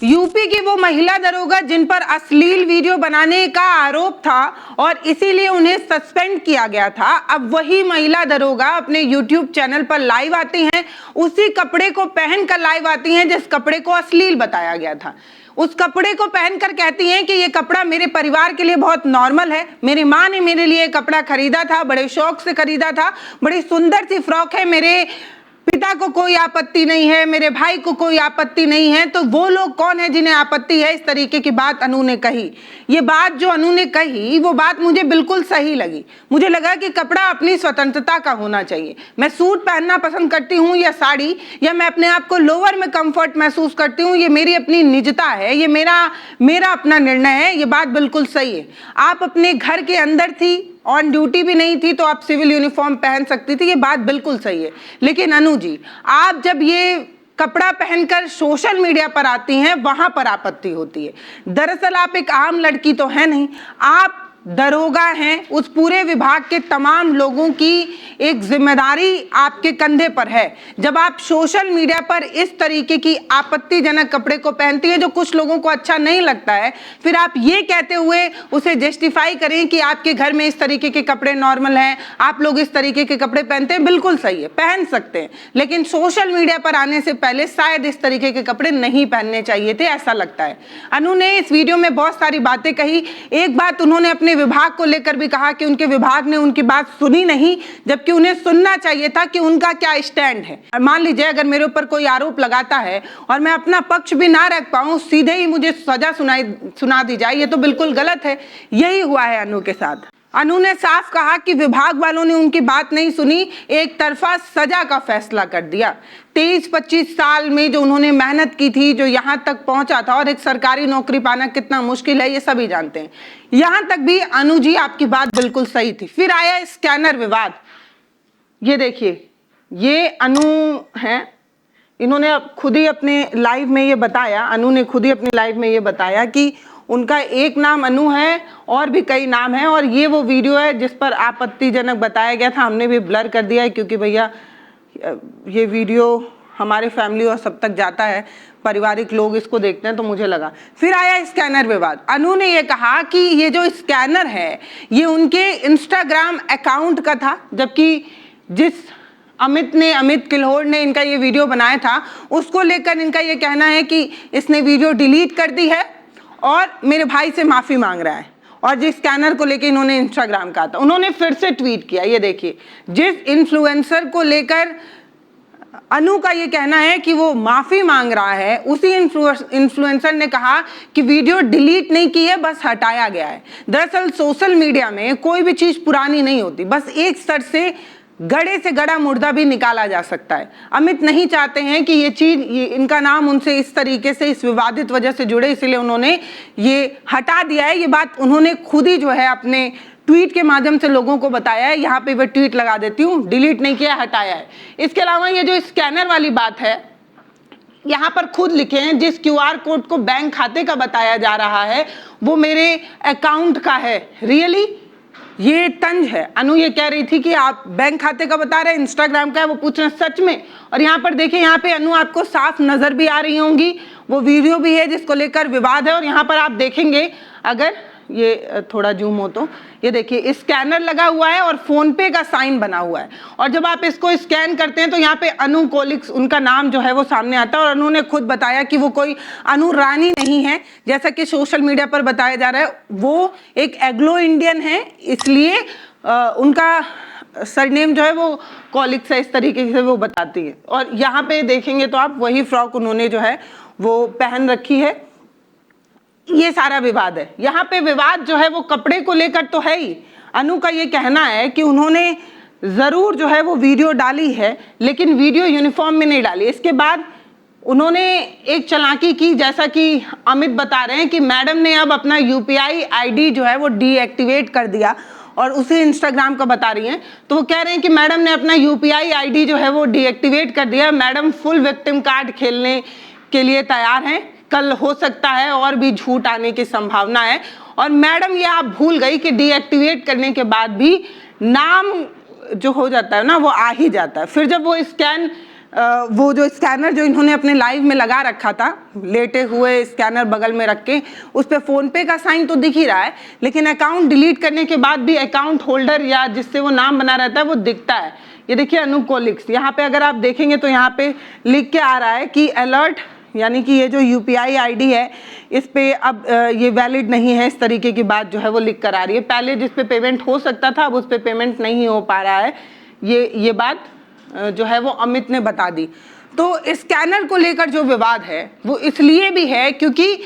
UP की वो महिला दरोगा जिन पर अश्लील वीडियो बनाने का आरोप था और इसीलिए उन्हें सस्पेंड किया गया था, अब वही महिला दरोगा अपने यूट्यूब चैनल पर लाइव आती हैं, उसी कपड़े को पहनकर लाइव आती हैं जिस कपड़े को अश्लील बताया गया था। उस कपड़े को पहनकर कहती हैं कि ये कपड़ा मेरे परिवार के लिए बहुत नॉर्मल है, मेरी माँ ने मेरे लिए कपड़ा खरीदा था, बड़े शौक से खरीदा था, बड़ी सुंदर सी फ्रॉक है, मेरे पिता को कोई आपत्ति नहीं है, मेरे भाई को कोई आपत्ति नहीं है। तो वो लोग कौन है जिन्हें आपत्ति है? इस तरीके की बात अनु ने कही। ये बात जो अनु ने कही वो बात मुझे बिल्कुल सही लगी। मुझे लगा कि कपड़ा अपनी स्वतंत्रता का होना चाहिए। मैं सूट पहनना पसंद करती हूँ या साड़ी, या मैं अपने आप को लोअर में कंफर्ट महसूस करती हूँ, ये मेरी अपनी निजता है, ये मेरा अपना निर्णय है। ये बात बिल्कुल सही है। आप अपने घर के अंदर थी, ऑन ड्यूटी भी नहीं थी, तो आप सिविल यूनिफॉर्म पहन सकती थी, ये बात बिल्कुल सही है। लेकिन अनु जी, आप जब ये कपड़ा पहनकर सोशल मीडिया पर आती हैं, वहां पर आपत्ति होती है। दरअसल आप एक आम लड़की तो है नहीं, आप दरोगा हैं। उस पूरे विभाग के तमाम लोगों की एक जिम्मेदारी आपके कंधे पर है। जब आप सोशल मीडिया पर इस तरीके की आपत्तिजनक कपड़े को पहनती है जो कुछ लोगों को अच्छा नहीं लगता है, फिर आप ये कहते हुए उसे जस्टिफाई करें कि आपके घर में इस तरीके के कपड़े नॉर्मल हैं, आप लोग इस तरीके के कपड़े पहनते हैं, बिल्कुल सही है, पहन सकते हैं। लेकिन सोशल मीडिया पर आने से पहले शायद इस तरीके के कपड़े नहीं पहनने चाहिए थे, ऐसा लगता है। अनु ने इस वीडियो में बहुत सारी बातें कही। एक बात उन्होंने अपने विभाग को लेकर भी कहा कि उनके विभाग ने उनकी बात सुनी नहीं, जबकि उन्हें सुनना चाहिए था कि उनका क्या स्टैंड है। मान लीजिए अगर मेरे ऊपर कोई आरोप लगाता है और मैं अपना पक्ष भी ना रख पाऊं, सीधे ही मुझे सजा सुना दी जाए, ये तो बिल्कुल गलत है। यही हुआ है अनु के साथ। अनु ने साफ कहा कि विभाग वालों ने उनकी बात नहीं सुनी, एक तरफा सजा का फैसला कर दिया। 23-25 साल में जो उन्होंने मेहनत की थी, जो यहाँ तक पहुंचा था, और एक सरकारी नौकरी पाना कितना मुश्किल है ये सभी जानते हैं। यहाँ तक भी अनु जी आपकी बात बिल्कुल सही थी। फिर आया स्कैनर विवाद। ये देखिए, ये अनु है, इन्होंने खुद ही अपने लाइव में ये बताया, अनु ने खुद ही अपने लाइव में ये बताया कि उनका एक नाम अनु है और भी कई नाम है, और ये वो वीडियो है जिस पर आपत्तिजनक बताया गया था। हमने भी ब्लर कर दिया है क्योंकि भैया ये वीडियो हमारे फैमिली और सब तक जाता है, पारिवारिक लोग इसको देखते हैं, तो मुझे लगा। फिर आया स्कैनर विवाद। अनु ने ये कहा कि ये जो स्कैनर है ये उनके इंस्टाग्राम अकाउंट का था, जबकि जिस अमित किल्होर ने इनका ये वीडियो बनाया था उसको लेकर इनका ये कहना है कि इसने वीडियो डिलीट कर दी है और मेरे भाई से माफी मांग रहा है। और जिस स्कैनर को लेकर इन्होंने इंस्टाग्राम कहा था, उन्होंने फिर से ट्वीट किया। ये देखिए, जिस इन्फ्लुएंसर को लेकर अनु का ये कहना है कि वो माफी मांग रहा है, उसी इन्फ्लुएंसर ने कहा कि वीडियो डिलीट नहीं की है, बस हटाया गया है। दरअसल सोशल मीडिया में कोई भी चीज पुरानी नहीं होती, बस एक सर से गड़े से गड़ा मुर्दा भी निकाला जा सकता है। अमित नहीं चाहते हैं कि ये चीज, इनका नाम उनसे इस तरीके से, इस विवादित वजह से जुड़े, इसलिए उन्होंने ये हटा दिया है। ये बात उन्होंने खुद ही जो है अपने ट्वीट के माध्यम से लोगों को बताया है। यहाँ पे मैं ट्वीट लगा देती हूँ, डिलीट नहीं किया, हटाया है। इसके अलावा ये जो स्कैनर वाली बात है, यहाँ पर खुद लिखे हैं जिस QR कोड को बैंक खाते का बताया जा रहा है वो मेरे अकाउंट का है। रियली ये तंज है। अनु ये कह रही थी कि आप बैंक खाते का बता रहे हैं, इंस्टाग्राम का है, वो पूछ रहे सच में। और यहाँ पर देखिए, यहाँ पे अनु आपको साफ नजर भी आ रही होंगी, वो वीडियो भी है जिसको लेकर विवाद है। और यहाँ पर आप देखेंगे, अगर ये थोड़ा जूम हो तो ये देखिए, स्कैनर लगा हुआ है और फोन पे का साइन बना हुआ है। और जब आप इसको स्कैन करते हैं तो यहाँ पे अनु कोलिक्स उनका नाम जो है वो सामने आता है। और अनु ने खुद बताया कि वो कोई अनु रानी नहीं है जैसा कि सोशल मीडिया पर बताया जा रहा है, वो एक एग्लो इंडियन है, इसलिए उनका सरनेम जो है वो कोलिक्स है, इस तरीके से वो बताती है। और यहाँ पे देखेंगे तो आप वही फ्रॉक उन्होंने जो है वो पहन रखी है। ये सारा विवाद है। यहाँ पे विवाद जो है वो कपड़े को लेकर तो है ही। अनु का ये कहना है कि उन्होंने जरूर जो है वो वीडियो डाली है, लेकिन वीडियो यूनिफॉर्म में नहीं डाली। इसके बाद उन्होंने एक चालाकी की, जैसा कि अमित बता रहे हैं कि मैडम ने अब अपना UPI ID जो है वो डीएक्टिवेट कर दिया, और उसे इंस्टाग्राम का बता रही हैं। तो वो कह रहे हैं कि मैडम ने अपना UPI ID जो है वो डीएक्टिवेट कर दिया। मैडम फुल विक्टिम कार्ड खेलने के लिए तैयार हैं, कल हो सकता है और भी झूठ आने की संभावना है। और मैडम ये आप भूल गई कि डीएक्टिवेट करने के बाद भी नाम जो हो जाता है ना वो आ ही जाता है। फिर जब वो स्कैन वो जो स्कैनर जो इन्होंने अपने लाइव में लगा रखा था, लेटे हुए स्कैनर बगल में रख के, उस पर फोन पे का साइन तो दिख ही रहा है, लेकिन अकाउंट डिलीट करने के बाद भी अकाउंट होल्डर या जिससे वो नाम बना रहता है वो दिखता है। ये देखिए अनूप कोलिक्स, यहाँ पे अगर आप देखेंगे तो यहाँ पे लिख के आ रहा है कि अलर्ट, यानी कि ये जो UPI ID है इस पे अब ये वैलिड नहीं है, इस तरीके की बात जो है वो लिख कर आ रही है। पहले जिस पे पेमेंट हो सकता था अब उस पे पेमेंट नहीं हो पा रहा है, ये बात जो है वो अमित ने बता दी। तो स्कैनर को लेकर जो विवाद है वो इसलिए भी है क्योंकि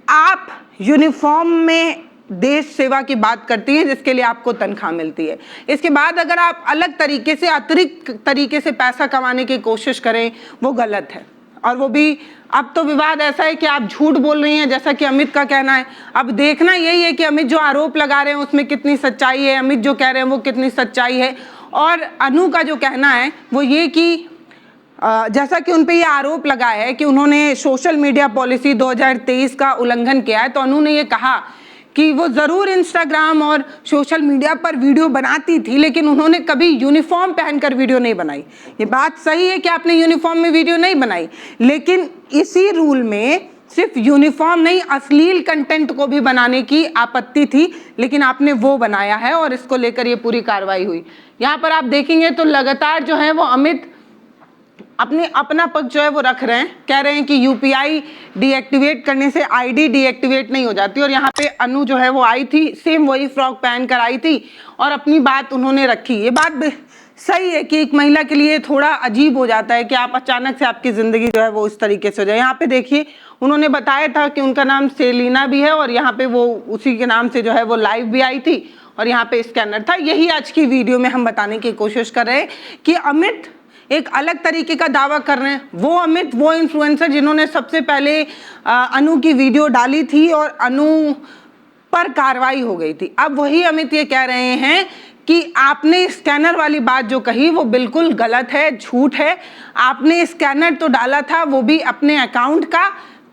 आप यूनिफॉर्म में देश सेवा की बात करती हैं जिसके लिए आपको तनख्वाह मिलती है। इसके बाद अगर आप अलग तरीके से, अतिरिक्त तरीके से पैसा कमाने की कोशिश करें वो गलत है। और वो भी अब तो विवाद ऐसा है कि आप झूठ बोल रही हैं, जैसा कि अमित का कहना है। अब देखना यही है कि अमित जो आरोप लगा रहे हैं उसमें कितनी सच्चाई है, अमित जो कह रहे हैं वो कितनी सच्चाई है। और अनु का जो कहना है वो ये कि जैसा कि उन पे ये आरोप लगा है कि उन्होंने सोशल मीडिया पॉलिसी 2023 का उल्लंघन किया है, तो अनु ने ये कहा कि वो ज़रूर इंस्टाग्राम और सोशल मीडिया पर वीडियो बनाती थी, लेकिन उन्होंने कभी यूनिफॉर्म पहनकर वीडियो नहीं बनाई। ये बात सही है कि आपने यूनिफॉर्म में वीडियो नहीं बनाई, लेकिन इसी रूल में सिर्फ यूनिफॉर्म नहीं, अश्लील कंटेंट को भी बनाने की आपत्ति थी, लेकिन आपने वो बनाया है और इसको लेकर ये पूरी कार्रवाई हुई। यहाँ पर आप देखेंगे तो लगातार जो है वो अमित अपना पक्ष जो है वो रख रहे हैं, कह रहे हैं कि UPI डीएक्टिवेट करने से ID डीएक्टिवेट नहीं हो जाती। और यहाँ पे अनु जो है वो आई थी, सेम वही फ्रॉक पहन कर आई थी और अपनी बात उन्होंने रखी। ये बात सही है कि एक महिला के लिए थोड़ा अजीब हो जाता है कि आप अचानक से आपकी ज़िंदगी जो है वो इस तरीके से हो जाए। यहाँ पे देखिए उन्होंने बताया था कि उनका नाम सेलिना भी है और यहाँ पे वो उसी के नाम से जो है वो लाइव भी आई थी और यहाँ पे स्कैनर था। यही आज की वीडियो में हम बताने की कोशिश कर रहे हैं कि अमित एक अलग तरीके का दावा कर रहे हैं। वो अमित, वो इन्फ्लुएंसर जिन्होंने सबसे पहले अनु की वीडियो डाली थी और अनु पर कार्रवाई हो गई थी, अब वही अमित ये कह रहे हैं कि आपने स्कैनर वाली बात जो कही वो बिल्कुल गलत है, झूठ है। आपने स्कैनर तो डाला था वो भी अपने अकाउंट का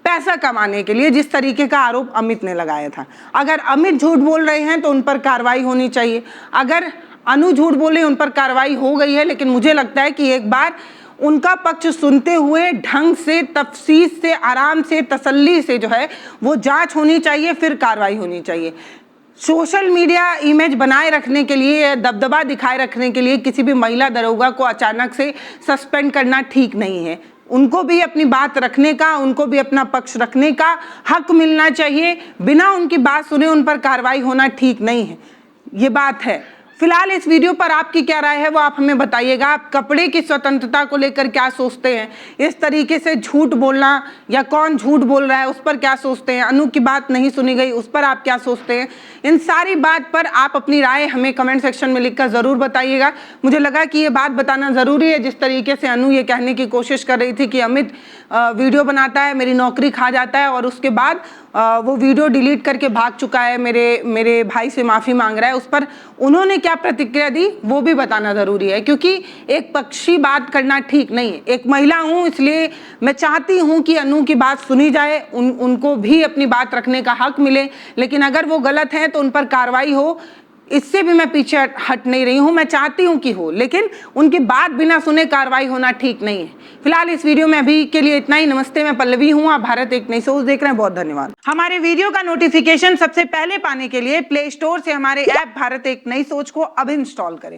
पैसा कमाने के लिए, जिस तरीके का आरोप अमित ने लगाया था। अगर अमित झूठ बोल रहे हैं तो उन पर कार्रवाई होनी चाहिए। अगर अनु झूठ बोले उन पर कार्रवाई हो गई है, लेकिन मुझे लगता है कि एक बार उनका पक्ष सुनते हुए ढंग से, तफसील से, आराम से, तसल्ली से जो है वो जांच होनी चाहिए, फिर कार्रवाई होनी चाहिए। सोशल मीडिया इमेज बनाए रखने के लिए, दबदबा दिखाए रखने के लिए किसी भी महिला दरोगा को अचानक से सस्पेंड करना ठीक नहीं है। उनको भी अपनी बात रखने का, उनको भी अपना पक्ष रखने का हक मिलना चाहिए। बिना उनकी बात सुने उन पर कार्रवाई होना ठीक नहीं है, ये बात है। फिलहाल इस वीडियो पर आपकी क्या राय है वो आप हमें बताइएगा। आप कपड़े की स्वतंत्रता को लेकर क्या सोचते हैं? इस तरीके से झूठ बोलना या कौन झूठ बोल रहा है उस पर क्या सोचते हैं? अनु की बात नहीं सुनी गई उस पर आप क्या सोचते हैं? इन सारी बात पर आप अपनी राय हमें कमेंट सेक्शन में लिखकर ज़रूर बताइएगा। मुझे लगा कि ये बात बताना ज़रूरी है। जिस तरीके से अनु ये कहने की कोशिश कर रही थी कि अमित वीडियो बनाता है, मेरी नौकरी खा जाता है और उसके बाद वो वीडियो डिलीट करके भाग चुका है, मेरे भाई से माफ़ी मांग रहा है, उस पर उन्होंने क्या प्रतिक्रिया दी वो भी बताना ज़रूरी है, क्योंकि एक पक्षी बात करना ठीक नहीं है। एक महिला हूँ इसलिए मैं चाहती हूँ कि अनु की बात सुनी जाए, उनको भी अपनी बात रखने का हक मिले, लेकिन अगर वो गलत हैं तो उन पर कार्रवाई हो, इससे भी मैं पीछे हट नहीं रही हूँ। मैं चाहती हूँ कि हो, लेकिन उनकी बात बिना सुने कार्रवाई होना ठीक नहीं है। फिलहाल इस वीडियो में अभी के लिए इतना ही। नमस्ते, मैं पल्लवी हूँ, आप भारत एक नई सोच देख रहे हैं। बहुत धन्यवाद। हमारे वीडियो का नोटिफिकेशन सबसे पहले पाने के लिए प्ले स्टोर से हमारे ऐप भारत एक नई सोच को अब इंस्टॉल करें।